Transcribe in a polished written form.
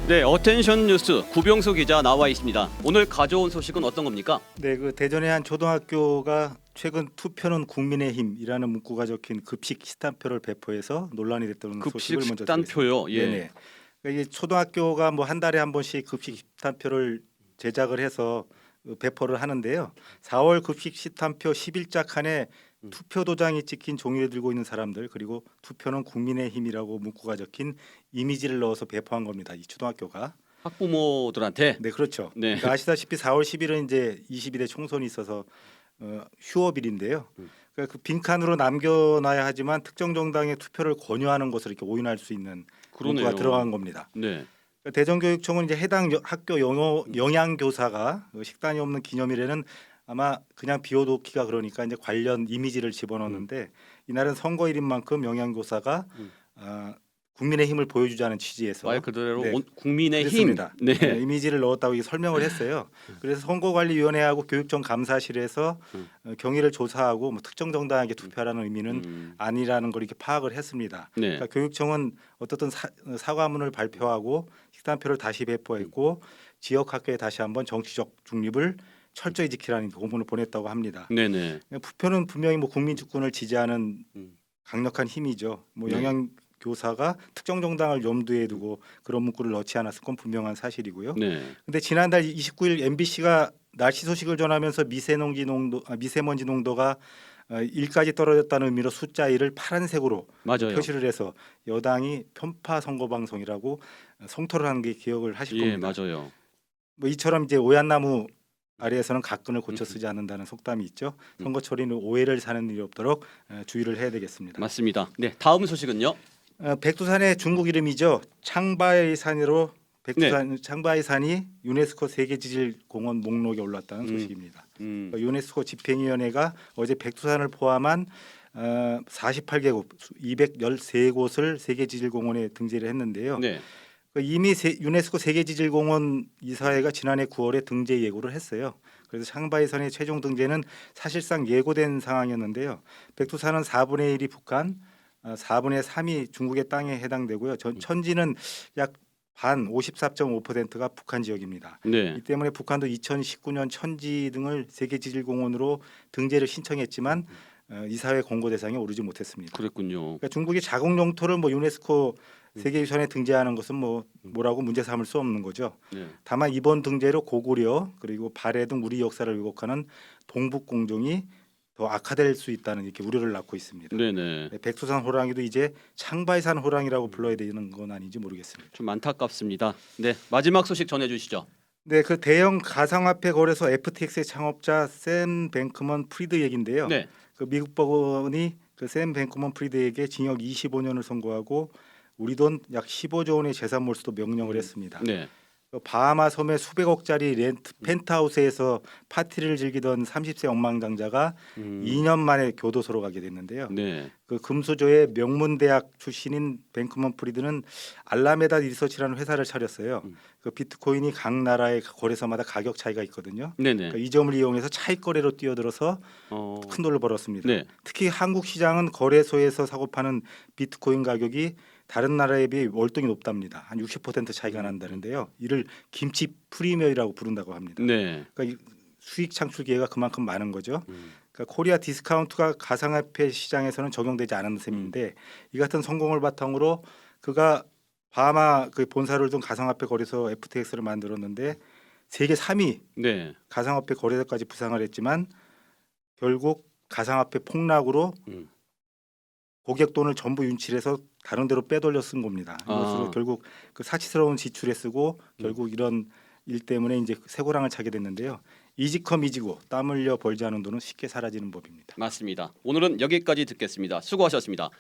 네, 어텐션 뉴스 구병수 기자 나와 있습니다. 오늘 가져온 소식은 어떤 겁니까? 네, 그 대전의 한 초등학교가 최근 투표는 국민의힘이라는 문구가 적힌 급식 식단표를 배포해서 논란이 됐다는 급식 소식을 먼저 식단표요. 드리겠습니다. 예. 네네. 그러니까 이게 초등학교가 뭐 한 달에 한 번씩 급식 식단표를 제작을 해서 배포를 하는데요. 4월 급식 식단표 10일자 칸에 투표 도장이 찍힌 종이를 들고 있는 사람들, 그리고 투표는 국민의힘이라고 문구가 적힌 이미지를 넣어서 배포한 겁니다. 이 초등학교가. 학부모들한테. 네, 그렇죠. 네. 그러니까 아시다시피 4월 10일은 이제 22대 총선이 있어서 휴업일인데요. 그러니까 그 빈칸으로 남겨놔야 하지만 특정 정당의 투표를 권유하는 것을 이렇게 오인할 수 있는 그러네요. 문구가 들어간 겁니다. 네. 그러니까 대전교육청은 이제 해당 학교 영양교사가 식단이 없는 기념일에는 아마 그냥 비워놓기가 그러니까 이제 관련 이미지를 집어넣는데 이날은 선거일인 만큼 영양교사가 국민의힘을 보여주자는 취지에서 말 그대로 네, 국민의 힘. 그렇습니다. 네. 네, 이미지를 넣었다고 이렇게 설명을 했어요. 그래서 선거관리위원회하고 교육청 감사실에서 경위를 조사하고 뭐 특정 정당에게 투표하라는 의미는 아니라는 걸 이렇게 파악을 했습니다. 네. 그러니까 교육청은 어떻든 사과문을 발표하고 식단표를 다시 배포했고 지역 학교에 다시 한번 정치적 중립을 철저히 지키라는 공문을 보냈다고 합니다. 네네. 부표는 분명히 뭐 국민 주권을 지지하는 강력한 힘이죠. 뭐 네. 영양 교사가 특정 정당을 염두에 두고 그런 문구를 넣지 않았을 건 분명한 사실이고요. 네. 근데 지난달 29일 MBC가 날씨 소식을 전하면서 미세먼지 농도가 1까지 떨어졌다는 의미로 숫자 1을 파란색으로 맞아요. 표시를 해서 여당이 편파 선거 방송이라고 성토를 하는 게 기억을 하실 예, 겁니다. 맞아요. 뭐 이처럼 이제 오얏나무 아래에서는 각근을 고쳐 쓰지 않는다는 속담이 있죠. 선거철에는 오해를 사는 일이 없도록 주의를 해야 되겠습니다. 맞습니다. 네, 다음 소식은요. 백두산의 중국 이름이죠. 창바이산으로 백두산 창바이산이 유네스코 세계지질공원 목록에 올랐다는 소식입니다. 유네스코 집행위원회가 어제 백두산을 포함한 48개국 213곳을 세계지질공원에 등재를 했는데요. 네. 이미 유네스코 세계지질공원 이사회가 지난해 9월에 등재 예고를 했어요. 그래서 창바이산의 최종 등재는 사실상 예고된 상황이었는데요. 백두산은 4분의 1이 북한, 4분의 3이 중국의 땅에 해당되고요. 천지는 약 반 54.5%가 북한 지역입니다. 네. 이 때문에 북한도 2019년 천지 등을 세계지질공원으로 등재를 신청했지만 이사회 공고 대상에 오르지 못했습니다. 그랬군요. 그러니까 중국이 자국 영토를 뭐 유네스코 세계유산에 등재하는 것은 뭐라고 문제 삼을 수 없는 거죠. 네. 다만 이번 등재로 고구려 그리고 발해 등 우리 역사를 왜곡하는 동북 공정이 더 악화될 수 있다는 이렇게 우려를 낳고 있습니다. 네네. 백두산 호랑이도 이제 창바이산 호랑이라고 불러야 되는 건 아닌지 모르겠습니다. 좀 안타깝습니다. 네, 마지막 소식 전해주시죠. 네, 그 대형 가상화폐 거래소 FTX의 창업자 샘 뱅크먼 프리드 얘긴데요. 네. 그 미국 법원이 그 샘 뱅크먼 프리드에게 징역 25년을 선고하고 우리 돈 약 15조 원의 재산 몰수도 명령을 했습니다. 네. 바하마 섬의 수백억짜리 렌트 펜트하우스에서 파티를 즐기던 30세 억만장자가 2년 만에 교도소로 가게 됐는데요. 네. 그 금수저의 명문 대학 출신인 뱅크먼 프리드는 알라메다 리서치라는 회사를 차렸어요. 그 비트코인이 각 나라의 거래소마다 가격 차이가 있거든요. 네네. 그러니까 이 점을 이용해서 차익 거래로 뛰어들어서 큰 돈을 벌었습니다. 네. 특히 한국 시장은 거래소에서 사고 파는 비트코인 가격이 다른 나라에 비해 월등히 높답니다. 한 60% 차이가 난다는데요. 이를 김치 프리미엄이라고 부른다고 합니다. 네. 그러니까 수익 창출 기회가 그만큼 많은 거죠. 그러니까 코리아 디스카운트가 가상화폐 시장에서는 적용되지 않은 셈인데 이 같은 성공을 바탕으로 그가 바하마 그 본사를 둔 가상화폐 거래소 FTX를 만들었는데 세계 3위 네. 가상화폐 거래소까지 부상을 했지만 결국 가상화폐 폭락으로 고객 돈을 전부 윤칠해서 다른 데로 빼돌려 쓴 겁니다. 이것으로 결국 그 사치스러운 지출에 쓰고 결국 이런 일 때문에 이제 쇠고랑을 차게 됐는데요. 이지컴 이지고 땀 흘려 벌지 않은 돈은 쉽게 사라지는 법입니다. 맞습니다. 오늘은 여기까지 듣겠습니다. 수고하셨습니다.